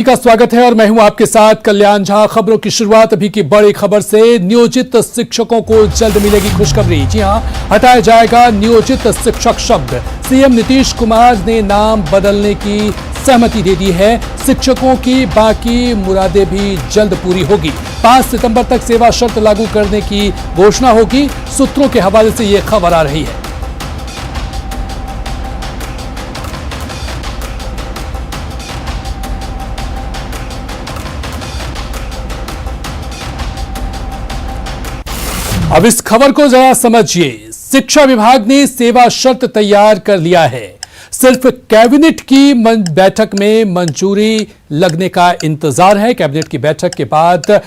का स्वागत है और मैं हूं आपके साथ कल्याण झा। खबरों की शुरुआत अभी की बड़ी खबर से। नियोजित शिक्षकों को जल्द मिलेगी खुशखबरी। जी हां, हटाया जाएगा नियोजित शिक्षक शब्द। सीएम नीतीश कुमार ने नाम बदलने की सहमति दे दी है। शिक्षकों की बाकी मुरादें भी जल्द पूरी होगी। 5 सितंबर तक सेवा शर्त लागू करने की घोषणा होगी। सूत्रों के हवाले से यह खबर आ रही है। अब इस खबर को जरा समझिए। शिक्षा विभाग ने सेवा शर्त तैयार कर लिया है। सिर्फ कैबिनेट की बैठक में मंजूरी लगने का इंतजार है। कैबिनेट की बैठक के बाद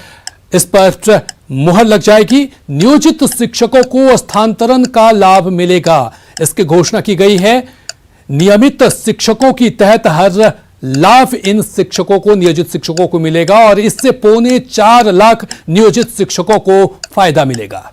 इस पर मुहर लग जाएगी। नियोजित शिक्षकों को स्थानांतरण का लाभ मिलेगा, इसकी घोषणा की गई है। नियमित शिक्षकों की तहत हर लाभ इन शिक्षकों को, नियोजित शिक्षकों को मिलेगा और इससे 4.25 लाख नियोजित शिक्षकों को फायदा मिलेगा।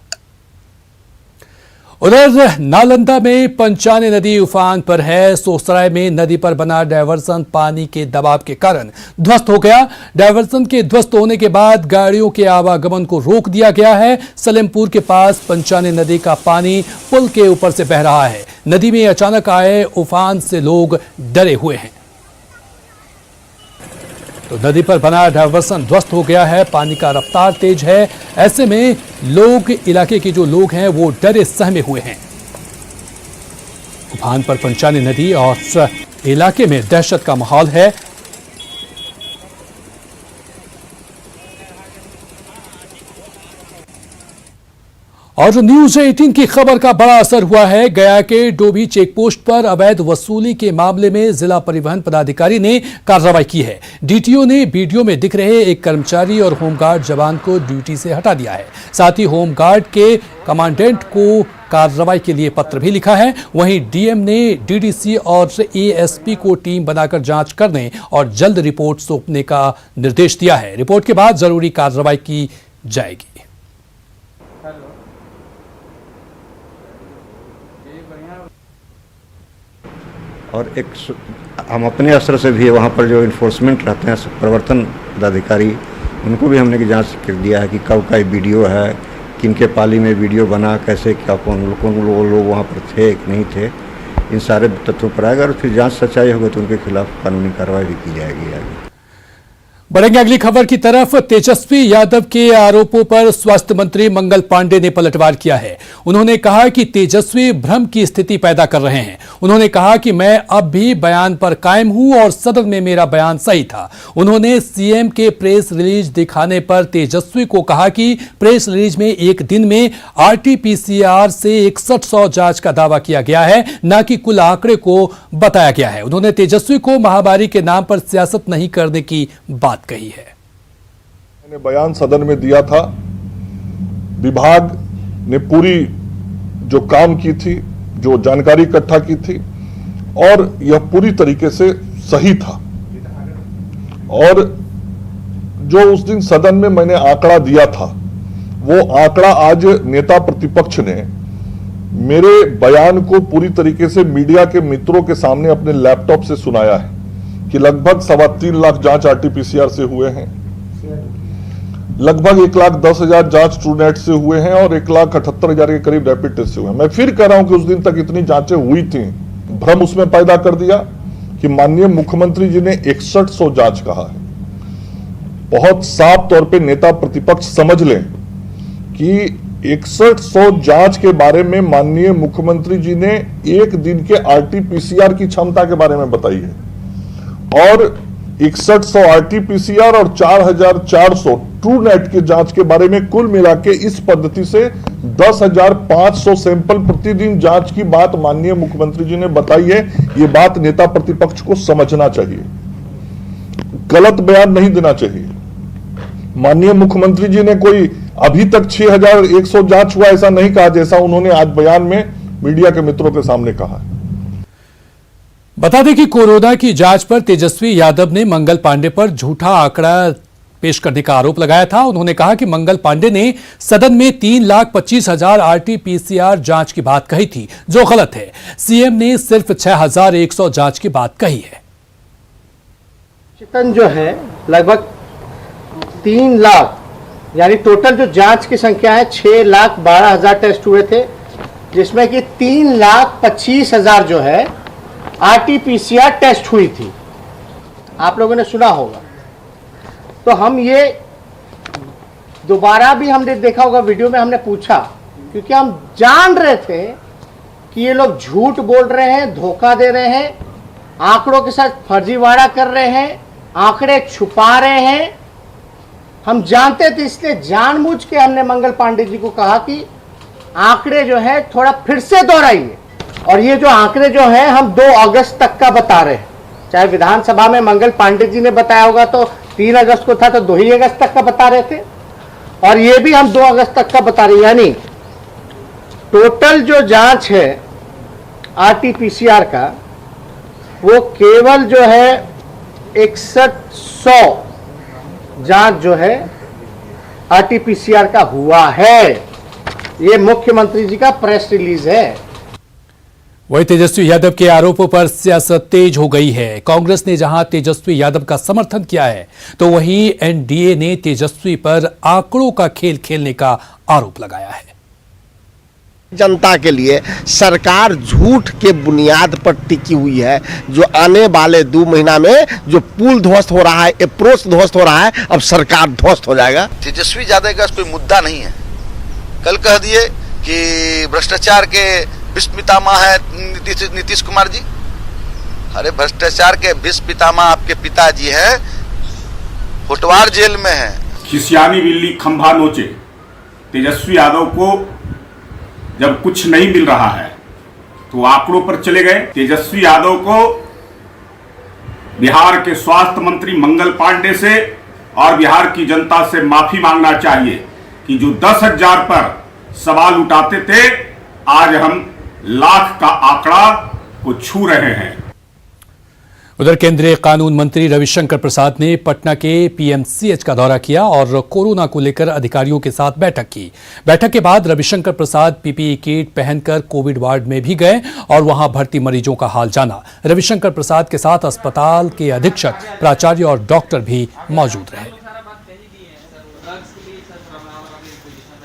उधर नालंदा में पंचाने नदी उफान पर है। सोसराय में नदी पर बना डायवर्सन पानी के दबाव के कारण ध्वस्त हो गया। डायवर्सन के ध्वस्त होने के बाद गाड़ियों के आवागमन को रोक दिया गया है। सलेमपुर के पास पंचाने नदी का पानी पुल के ऊपर से बह रहा है। नदी में अचानक आए उफान से लोग डरे हुए हैं। तो नदी पर बना डायवर्सन ध्वस्त हो गया है। पानी का रफ्तार तेज है। ऐसे में लोग, इलाके के जो लोग हैं वो डरे सहमे हुए हैं। उफान पर पंचाने नदी और इलाके में दहशत का माहौल है। और न्यूज 18 की खबर का बड़ा असर हुआ है। गया के डोभी चेकपोस्ट पर अवैध वसूली के मामले में जिला परिवहन पदाधिकारी ने कार्रवाई की है। डीटीओ ने वीडियो में दिख रहे एक कर्मचारी और होमगार्ड जवान को ड्यूटी से हटा दिया है। साथ ही होमगार्ड के कमांडेंट को कार्रवाई के लिए पत्र भी लिखा है। वहीं डीएम ने डीडीसी और एएसपी को टीम बनाकर जांच करने और जल्द रिपोर्ट सौंपने का निर्देश दिया है। रिपोर्ट के बाद जरूरी कार्रवाई की जाएगी। और एक हम अपने स्तर से भी वहाँ पर जो इन्फोर्समेंट रहते हैं प्रवर्तन पदाधिकारी, उनको भी हमने की जांच कर दिया है कि कब का वीडियो है, किनके पाली में वीडियो बना, कैसे क्या कौन लोग वहाँ पर थे कि नहीं थे, इन सारे तथ्यों पर आएगा और फिर जांच सच्चाई होगी तो उनके खिलाफ कानूनी कार्रवाई भी की जाएगी। आगे बढ़ेंगे अगली खबर की तरफ। तेजस्वी यादव के आरोपों पर स्वास्थ्य मंत्री मंगल पांडे ने पलटवार किया है। उन्होंने कहा कि तेजस्वी भ्रम की स्थिति पैदा कर रहे हैं। उन्होंने कहा कि मैं अब भी बयान पर कायम हूं और सदन में मेरा बयान सही था। उन्होंने सीएम के प्रेस रिलीज दिखाने पर तेजस्वी को कहा कि प्रेस रिलीज में एक दिन में आरटीपीसीआर से 6100 जांच का दावा किया गया है, न कि कुल आंकड़े को बताया गया है। उन्होंने तेजस्वी को महामारी के नाम पर सियासत नहीं करने की बात कही है। मैंने बयान सदन में दिया था। विभाग ने पूरी जो काम की थी, जो जानकारी इकट्ठा की थी और यह पूरी तरीके से सही था। और जो उस दिन सदन में मैंने आंकड़ा दिया था, वो आंकड़ा आज नेता प्रतिपक्ष ने मेरे बयान को पूरी तरीके से मीडिया के मित्रों के सामने अपने लैपटॉप से सुनाया है कि लगभग 3.25 लाख जांच आरटीपीसीआर से हुए हैं, लगभग 1,10,000 जांच ट्रूनेट से हुए हैं और 1,78,000 के करीब रैपिड टेस्ट से हुए हैं। मैं फिर कह रहा हूं कि उस दिन तक इतनी जांचें हुई थी। भ्रम उसमें पैदा कर दिया कि माननीय मुख्यमंत्री जी ने 6100 जांच कहा है। बहुत साफ तौर पे नेता प्रतिपक्ष समझ लें कि 6100 जांच के बारे में माननीय मुख्यमंत्री जी ने एक दिन के आरटीपीसीआर की क्षमता के बारे में बताई है और 6100 आरटीपीसीआर और 4400 ट्रू नेट के जांच के बारे में कुल मिला के इस पद्धति से 10,500 सैंपल प्रतिदिन जांच की बात माननीय मुख्यमंत्री जी ने बताई है। ये बात नेता प्रतिपक्ष को समझना चाहिए, गलत बयान नहीं देना चाहिए। माननीय मुख्यमंत्री जी ने कोई अभी तक 6,100 जांच हुआ ऐसा नहीं कहा, जैसा उन्होंने आज बयान में मीडिया के मित्रों के सामने कहा। बता दें कि कोरोना की जांच पर तेजस्वी यादव ने मंगल पांडे पर झूठा आंकड़ा पेश करने का आरोप लगाया था। उन्होंने कहा कि मंगल पांडे ने सदन में 3,25,000 आरटीपीसीआर जांच की बात कही थी, जो गलत है। सीएम ने सिर्फ 6,100 जांच की बात कही है। चिकन जो है लगभग 3 लाख, यानी टोटल जो जांच की संख्या है 6,12,000 टेस्ट हुए थे, जिसमें कि 3,25,000 जो है RT-PCR टेस्ट हुई थी। आप लोगों ने सुना होगा। तो हम ये दोबारा भी हमने देखा होगा वीडियो में, हमने पूछा क्योंकि हम जान रहे थे कि ये लोग झूठ बोल रहे हैं, धोखा दे रहे हैं, आंकड़ों के साथ फर्जीवाड़ा कर रहे हैं, आंकड़े छुपा रहे हैं। हम जानते थे, इसलिए जानबूझ के हमने मंगल पांडे जी को कहा कि आंकड़े जो है थोड़ा फिर से दोहराइए। और ये जो आंकड़े जो हैं हम 2 अगस्त तक का बता रहे हैं। चाहे विधानसभा में मंगल पांडे जी ने बताया होगा तो 3 अगस्त को था, तो 2 ही अगस्त तक का बता रहे थे, और ये भी हम 2 अगस्त तक का बता रहे हैं। यानी टोटल जो जांच है RT-PCR का, वो केवल जो है 6100 जांच जो है RT-PCR का हुआ है। ये मुख्यमंत्री जी का प्रेस रिलीज है। वही तेजस्वी यादव के आरोपों पर सियासत तेज हो गई है। कांग्रेस ने जहां तेजस्वी यादव का समर्थन किया है, तो वहीं एनडीए ने तेजस्वी पर आंकड़ों का खेल खेलने का आरोप लगाया है। जनता के लिए सरकार झूठ के बुनियाद पर टिकी हुई है। जो आने वाले 2 महीना में जो पुल ध्वस्त हो रहा है, अप्रोच ध्वस्त हो रहा है, अब सरकार ध्वस्त हो जाएगा। तेजस्वी यादव का कोई मुद्दा नहीं है। कल कह दिए कि भ्रष्टाचार के विश्व पितामह है नीतीश कुमार जी। अरे भ्रष्टाचार के विश्व पितामह आपके पिताजी है, होटवार जेल में है। खिसियानी बिल्ली खंभा नोचे। तेजस्वी यादव को जब कुछ नहीं मिल रहा है तो आंकड़ों पर चले गए। तेजस्वी यादव को बिहार के स्वास्थ्य मंत्री मंगल पांडे से और बिहार की जनता से माफी मांगना चाहिए कि जो 10,000 पर सवाल उठाते थे, आज हम लाख का आंकड़ा को छू रहे हैं। उधर केंद्रीय कानून मंत्री रविशंकर प्रसाद ने पटना के पीएमसीएच का दौरा किया और कोरोना को लेकर अधिकारियों के साथ बैठक की। बैठक के बाद रविशंकर प्रसाद पीपीई किट पहनकर कोविड वार्ड में भी गए और वहां भर्ती मरीजों का हाल जाना। रविशंकर प्रसाद के साथ अस्पताल के अधीक्षक, प्राचार्य और डॉक्टर भी मौजूद रहे।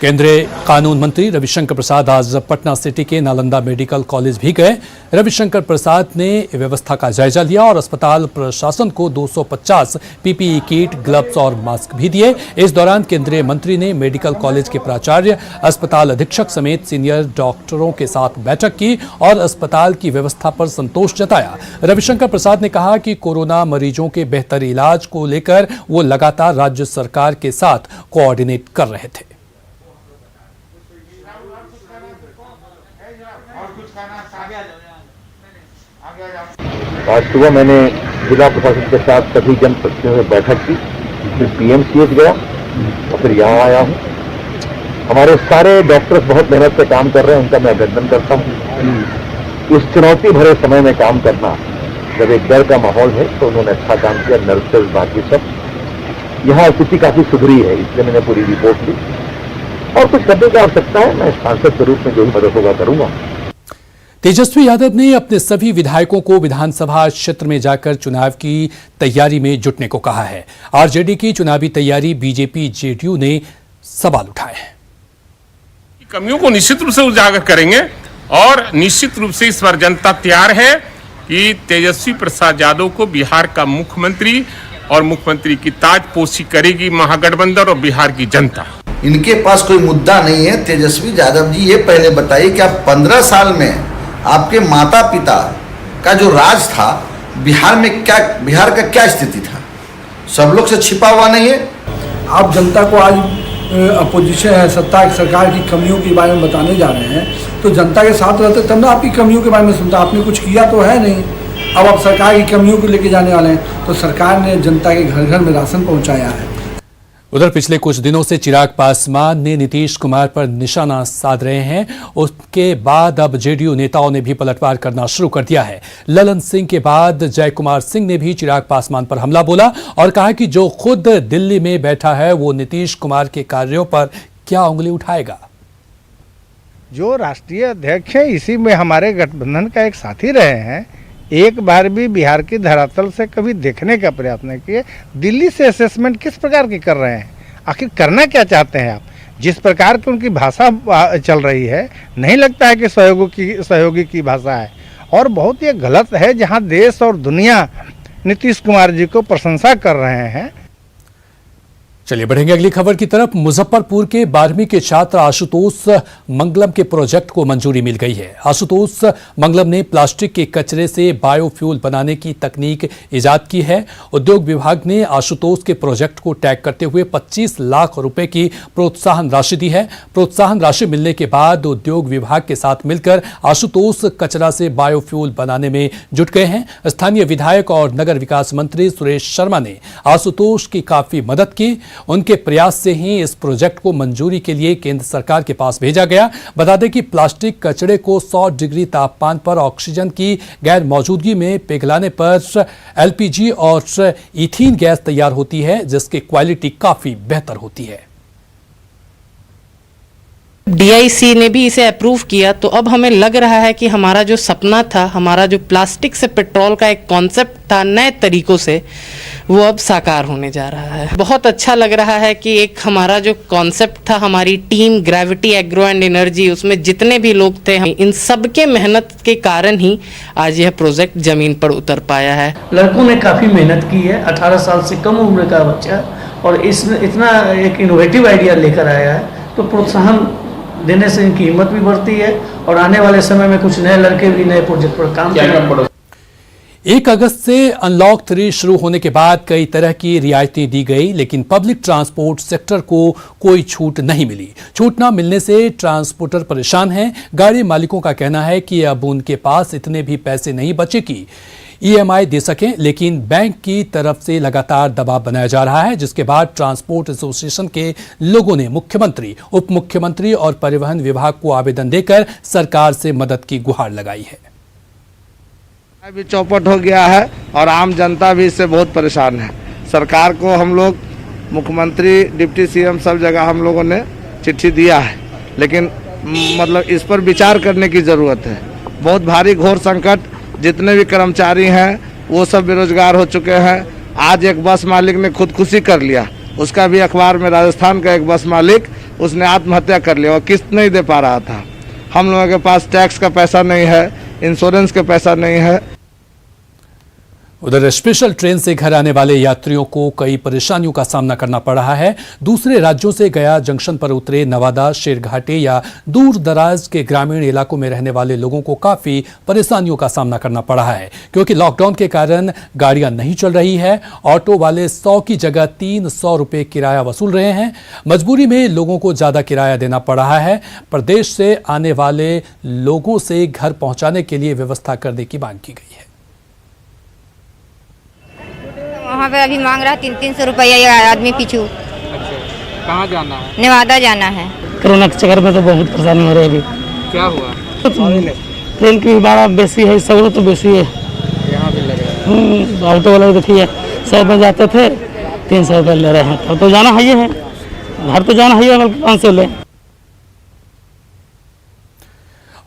केंद्रीय कानून मंत्री रविशंकर प्रसाद आज पटना सिटी के नालंदा मेडिकल कॉलेज भी गए। रविशंकर प्रसाद ने व्यवस्था का जायजा लिया और अस्पताल प्रशासन को 250 पीपीई किट, ग्लव्स और मास्क भी दिए। इस दौरान केंद्रीय मंत्री ने मेडिकल कॉलेज के प्राचार्य, अस्पताल अधीक्षक समेत सीनियर डॉक्टरों के साथ बैठक की और अस्पताल की व्यवस्था पर संतोष जताया। रविशंकर प्रसाद ने कहा कि कोरोना मरीजों के बेहतर इलाज को लेकर वो लगातार राज्य सरकार के साथ कोऑर्डिनेट कर रहे थे। आज सुबह मैंने जिला प्रशासन के साथ सभी जनप्रतिनिधियों से बैठक की, फिर पीएमसीएच गया और फिर यहाँ आया हूँ। हमारे सारे डॉक्टर्स बहुत मेहनत से काम कर रहे हैं, उनका मैं अभिनंदन करता हूँ। इस चुनौती भरे समय में काम करना, जब एक डर का माहौल है, तो उन्होंने अच्छा काम किया। नर्सेज, बाकी सब। यहाँ स्थिति काफी सुधरी है, इसलिए मैंने पूरी रिपोर्ट ली और कुछ करने की आवश्यकता है। मैं सांसद के रूप में जो भी मदद होगा करूंगा। तेजस्वी यादव ने अपने सभी विधायकों को विधानसभा क्षेत्र में जाकर चुनाव की तैयारी में जुटने को कहा है। आरजेडी की चुनावी तैयारी बीजेपी, जेडीयू ने सवाल उठाए हैं। कमियों को निश्चित रूप से उजागर करेंगे और निश्चित रूप से इस बार जनता तैयार है कि तेजस्वी प्रसाद यादव को बिहार का मुख्यमंत्री और मुख्यमंत्री की ताजपोशी करेगी महागठबंधन और बिहार की जनता। इनके पास कोई मुद्दा नहीं है। तेजस्वी यादव जी, ये पहले बताइए कि आप 15 साल में आपके माता पिता का जो राज था बिहार का क्या स्थिति था? सब लोग से छिपा हुआ नहीं है। आप जनता को आज अपोजिशन है, सत्ता सरकार की कमियों के बारे में बताने जा रहे हैं, तो जनता के साथ रहते तब ना आपकी कमियों के बारे में सुनता। आपने कुछ किया तो है नहीं, अब आप सरकार की कमियों को लेके जाने वाले हैं। तो सरकार ने जनता के घर घर में राशन पहुंचाया है। उधर पिछले कुछ दिनों से चिराग पासवान ने नीतीश कुमार पर निशाना साध रहे हैं। उसके बाद अब जेडीयू नेताओं ने भी पलटवार करना शुरू कर दिया है। ललन सिंह के बाद जय कुमार सिंह ने भी चिराग पासवान पर हमला बोला और कहा कि जो खुद दिल्ली में बैठा है वो नीतीश कुमार के कार्यों पर क्या उंगली उठाएगा। जो राष्ट्रीय अध्यक्ष है, इसी में हमारे गठबंधन का एक साथी रहे हैं, एक बार भी बिहार की धरातल से कभी देखने का प्रयास नहीं किए। दिल्ली से असेसमेंट किस प्रकार की कर रहे हैं, आखिर करना क्या चाहते हैं आप? जिस प्रकार की उनकी भाषा चल रही है, नहीं लगता है कि सहयोगी की भाषा है, और बहुत ये गलत है। जहां देश और दुनिया नीतीश कुमार जी को प्रशंसा कर रहे हैं। चलिए बढ़ेंगे अगली खबर की तरफ। मुजफ्फरपुर के 12वीं के छात्र आशुतोष मंगलम के प्रोजेक्ट को मंजूरी मिल गई है। आशुतोष मंगलम ने प्लास्टिक के कचरे से बायोफ्यूल बनाने की तकनीक इजाद की है। उद्योग विभाग ने आशुतोष के प्रोजेक्ट को टैग करते हुए 25 लाख रुपए की प्रोत्साहन राशि दी है। प्रोत्साहन राशि मिलने के बाद उद्योग विभाग के साथ मिलकर आशुतोष कचरा से बायोफ्यूल बनाने में जुट गए हैं। स्थानीय विधायक और नगर विकास मंत्री सुरेश शर्मा ने आशुतोष की काफी मदद की। उनके प्रयास से ही इस प्रोजेक्ट को मंजूरी के लिए केंद्र सरकार के पास भेजा गया। बता दें कि प्लास्टिक कचरे को 100 डिग्री तापमान पर ऑक्सीजन की गैर मौजूदगी में पिघलाने पर एलपीजी और इथीन गैस तैयार होती है, जिसकी क्वालिटी काफी बेहतर होती है। डीआईसी ने भी इसे अप्रूव किया, तो अब हमें लग रहा है कि हमारा जो सपना था, हमारा जो प्लास्टिक से पेट्रोल का एक कॉन्सेप्ट था नए तरीकों से, वो अब साकार होने जा रहा है। बहुत अच्छा लग रहा है कि एक हमारा जो कॉन्सेप्ट था, हमारी team gravity agro and energy, उसमें जितने भी लोग थे, इन सब के मेहनत के कारण ही आज यह प्रोजेक्ट जमीन पर उतर पाया है। लड़कों ने काफ़ी मेहनत की है। 18 साल से कम उम्र का बच्चा और इसमें इतना एक इनोवेटिव आइडिया लेकर आया है, तो प्रोत्साहन देने से इनकी हिम्मत भी बढ़ती है और आने वाले समय में कुछ नए लड़के भी नए प्रोजेक्ट पर काम करेंगे। 1 अगस्त से अनलॉक 3 शुरू होने के बाद कई तरह की रियायतें दी गई, लेकिन पब्लिक ट्रांसपोर्ट सेक्टर को कोई छूट नहीं मिली। छूट न मिलने से ट्रांसपोर्टर परेशान हैं। गाड़ी मालिकों का कहना है कि अब उनके पास इतने भी पैसे नहीं बचे कि ईएमआई दे सकें, लेकिन बैंक की तरफ से लगातार दबाव बनाया जा रहा है, जिसके बाद ट्रांसपोर्ट एसोसिएशन के लोगों ने मुख्यमंत्री, उप मुख्यमंत्री और परिवहन विभाग को आवेदन देकर सरकार से मदद की गुहार लगाई है। भी चौपट हो गया है और आम जनता भी इससे बहुत परेशान है। सरकार को हम लोग, मुख्यमंत्री, डिप्टी सीएम, सब जगह हम लोगों ने चिट्ठी दिया है, लेकिन मतलब इस पर विचार करने की ज़रूरत है। बहुत भारी घोर संकट, जितने भी कर्मचारी हैं वो सब बेरोजगार हो चुके हैं। आज एक बस मालिक ने खुदकुशी कर लिया, उसका भी अखबार में, राजस्थान का एक बस मालिक, उसने आत्महत्या कर लिया और किस्त नहीं दे पा रहा था। हम लोगों के पास टैक्स का पैसा नहीं है, इंश्योरेंस का पैसा नहीं है। उधर स्पेशल ट्रेन से घर आने वाले यात्रियों को कई परेशानियों का सामना करना पड़ रहा है। दूसरे राज्यों से गया जंक्शन पर उतरे नवादा, शेरघाटी या दूर दराज के ग्रामीण इलाकों में रहने वाले लोगों को काफी परेशानियों का सामना करना पड़ रहा है, क्योंकि लॉकडाउन के कारण गाड़ियां नहीं चल रही है। ऑटो वाले 100 की जगह 300 रुपये किराया वसूल रहे हैं। मजबूरी में लोगों को ज्यादा किराया देना पड़ रहा है। प्रदेश से आने वाले लोगों से घर पहुंचाने के लिए व्यवस्था करने की मांग की गई है। वहाँ पे अभी मांग रहा है 300 रुपया आदमी पीछू। कहाँ जाना है? नेवादा जाना है। कोरोना के चक्कर में तो बहुत परेशानी हो रही है। अभी क्या हुआ? ट्रेन की भाड़ा बेसी है, सगरों तो बेसी है। यहाँ भी लग रहा है। ऑटो वाले देखिए 100 में जाते थे, 300 रुपये ले रहे हैं। तो जाना है, ये है घर तो जाना है, बल्कि 500 ले।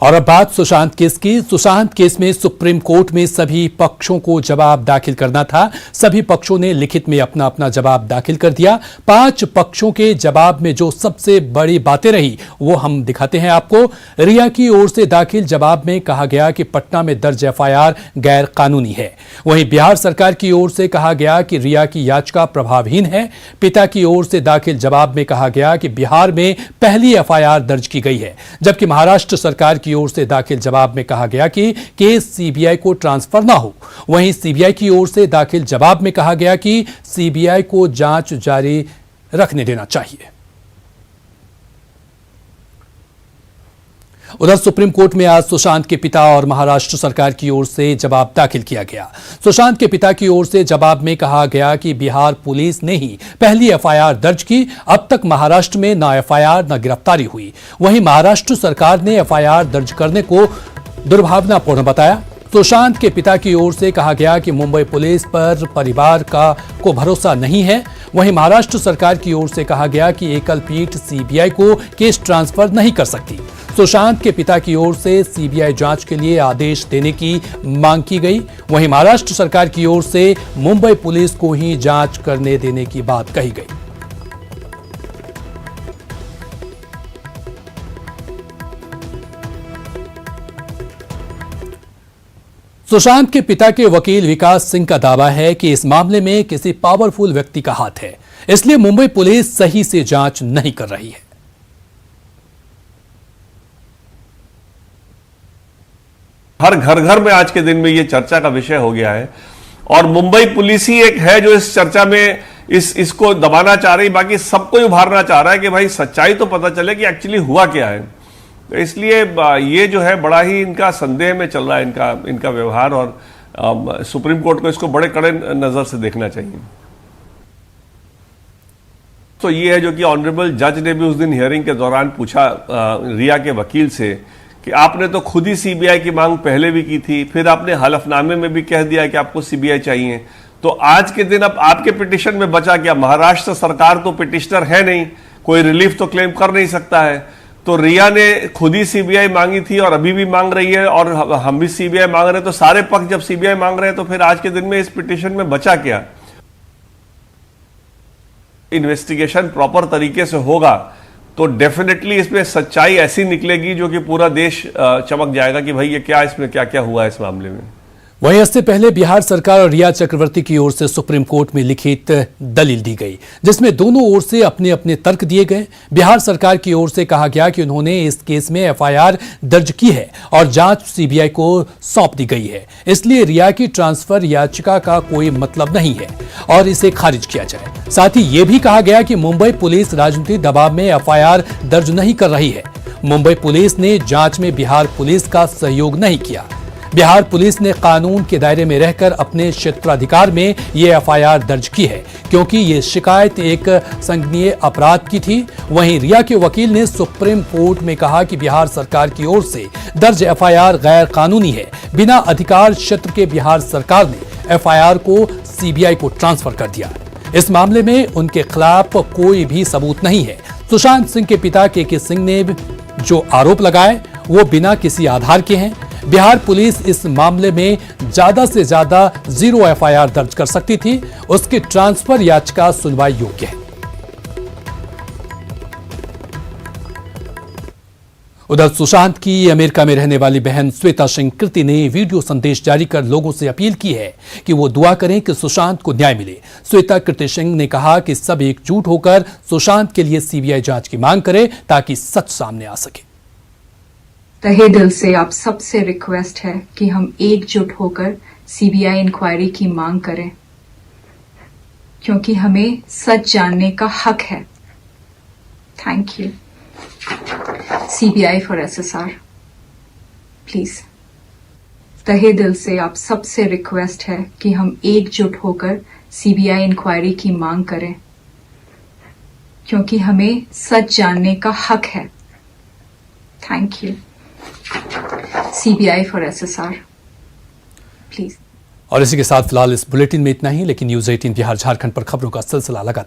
और अब बात सुशांत केस की। सुशांत केस में सुप्रीम कोर्ट में सभी पक्षों को जवाब दाखिल करना था। सभी पक्षों ने लिखित में अपना अपना जवाब दाखिल कर दिया। 5 पक्षों के जवाब में जो सबसे बड़ी बातें रही वो हम दिखाते हैं आपको। रिया की ओर से दाखिल जवाब में कहा गया कि पटना में दर्ज एफआईआर गैर कानूनी है। वहीं बिहार सरकार की ओर से कहा गया कि रिया की याचिका प्रभावहीन है। पिता की ओर से दाखिल जवाब में कहा गया कि बिहार में पहली एफआईआर दर्ज की गई है, जबकि महाराष्ट्र सरकार की ओर से दाखिल जवाब में कहा गया कि केस सीबीआई को ट्रांसफर ना हो। वहीं सीबीआई की ओर से दाखिल जवाब में कहा गया कि सीबीआई को जांच जारी रखने देना चाहिए। उधर सुप्रीम कोर्ट में आज सुशांत के पिता और महाराष्ट्र सरकार की ओर से जवाब दाखिल किया गया। सुशांत के पिता की ओर से जवाब में कहा गया कि बिहार पुलिस ने ही पहली एफआईआर दर्ज की। अब तक महाराष्ट्र में न एफआईआर न गिरफ्तारी हुई। वहीं महाराष्ट्र सरकार ने एफआईआर दर्ज करने को दुर्भावनापूर्ण बताया। सुशांत के पिता की ओर से कहा गया कि मुंबई पुलिस पर परिवार को भरोसा नहीं है। वहीं महाराष्ट्र सरकार की ओर से कहा गया कि एकल पीठ सीबीआई को केस ट्रांसफर नहीं कर सकती। सुशांत के पिता की ओर से सीबीआई जांच के लिए आदेश देने की मांग की गई। वहीं महाराष्ट्र सरकार की ओर से मुंबई पुलिस को ही जांच करने देने की बात कही गई। सुशांत के पिता के वकील विकास सिंह का दावा है कि इस मामले में किसी पावरफुल व्यक्ति का हाथ है, इसलिए मुंबई पुलिस सही से जांच नहीं कर रही है। हर घर घर में आज के दिन में ये चर्चा का विषय हो गया है और मुंबई पुलिस ही एक है जो इस चर्चा में इसको दबाना चाह रही, बाकी सबको उभारना चाह रहा है कि भाई सच्चाई तो पता चले कि एक्चुअली हुआ क्या है। तो इसलिए ये जो है बड़ा ही इनका संदेह में चल रहा है इनका व्यवहार और सुप्रीम कोर्ट को इसको बड़े कड़े नजर से देखना चाहिए। तो ये है जो कि ऑनरेबल जज ने भी उस दिन हियरिंग के दौरान पूछा रिया के वकील से कि आपने तो खुद ही सीबीआई की मांग पहले भी की थी, फिर आपने हलफनामे में भी कह दिया कि आपको सीबीआई चाहिए, तो आज के दिन अब आपके पिटीशन में बचा क्या? महाराष्ट्र सरकार तो पिटिशनर है नहीं, कोई रिलीफ तो क्लेम कर नहीं सकता है। तो रिया ने खुद ही सीबीआई मांगी थी और अभी भी मांग रही है और हम भी सीबीआई मांग रहे हैं, तो सारे पक्ष जब सीबीआई मांग रहे हैं तो फिर आज के दिन में इस पिटीशन में बचा क्या? इन्वेस्टिगेशन प्रॉपर तरीके से होगा तो डेफिनेटली इसमें सच्चाई ऐसी निकलेगी जो कि पूरा देश चमक जाएगा कि भाई ये क्या, इसमें क्या क्या हुआ है इस मामले में। वहीं इससे पहले बिहार सरकार और रिया चक्रवर्ती की ओर से सुप्रीम कोर्ट में लिखित दलील दी गई, जिसमें दोनों ओर से अपने अपने तर्क दिए गए। बिहार सरकार की ओर से कहा गया कि उन्होंने इस केस में एफआईआर दर्ज की है और जांच सीबीआई को सौंप दी गई है, इसलिए रिया की ट्रांसफर याचिका का कोई मतलब नहीं है और इसे खारिज किया जाए। साथ ही यह भी कहा गया कि मुंबई पुलिस राजनीतिक दबाव में एफआईआर दर्ज नहीं कर रही है। मुंबई पुलिस ने जांच में बिहार पुलिस का सहयोग नहीं किया। बिहार पुलिस ने कानून के दायरे में रहकर अपने क्षेत्राधिकार में ये एफआईआर दर्ज की है, क्योंकि ये शिकायत एक संज्ञेय अपराध की थी। वहीं रिया के वकील ने सुप्रीम कोर्ट में कहा कि बिहार सरकार की ओर से दर्ज एफआईआर गैर कानूनी है। बिना अधिकार क्षेत्र के बिहार सरकार ने एफआईआर को सीबीआई को ट्रांसफर कर दिया। इस मामले में उनके खिलाफ कोई भी सबूत नहीं है। सुशांत सिंह के पिता के सिंह ने जो आरोप लगाए वो बिना किसी आधार के हैं। बिहार पुलिस इस मामले में ज्यादा से ज्यादा 0 एफआईआर दर्ज कर सकती थी। उसकी ट्रांसफर याचिका सुनवाई योग्य है। उधर सुशांत की अमेरिका में रहने वाली बहन श्वेता सिंह कृति ने वीडियो संदेश जारी कर लोगों से अपील की है कि वो दुआ करें कि सुशांत को न्याय मिले। श्वेता कृति सिंह ने कहा कि सब एकजुट होकर सुशांत के लिए सीबीआई जांच की मांग करें ताकि सच सामने आ सके। तहे दिल से आप सबसे रिक्वेस्ट है कि हम एकजुट होकर सीबीआई इंक्वायरी की मांग करें, क्योंकि हमें सच जानने का हक है। Thank you. CBI for SSR please. तहे दिल से आप सबसे रिक्वेस्ट है कि हम एकजुट होकर सीबीआई इंक्वायरी की मांग करें, क्योंकि हमें सच जानने का हक है। Thank you. CBI for SSR please. और इसी के साथ फिलहाल इस बुलेटिन में इतना ही, लेकिन न्यूज 18 बिहार झारखंड पर खबरों का सिलसिला लगातार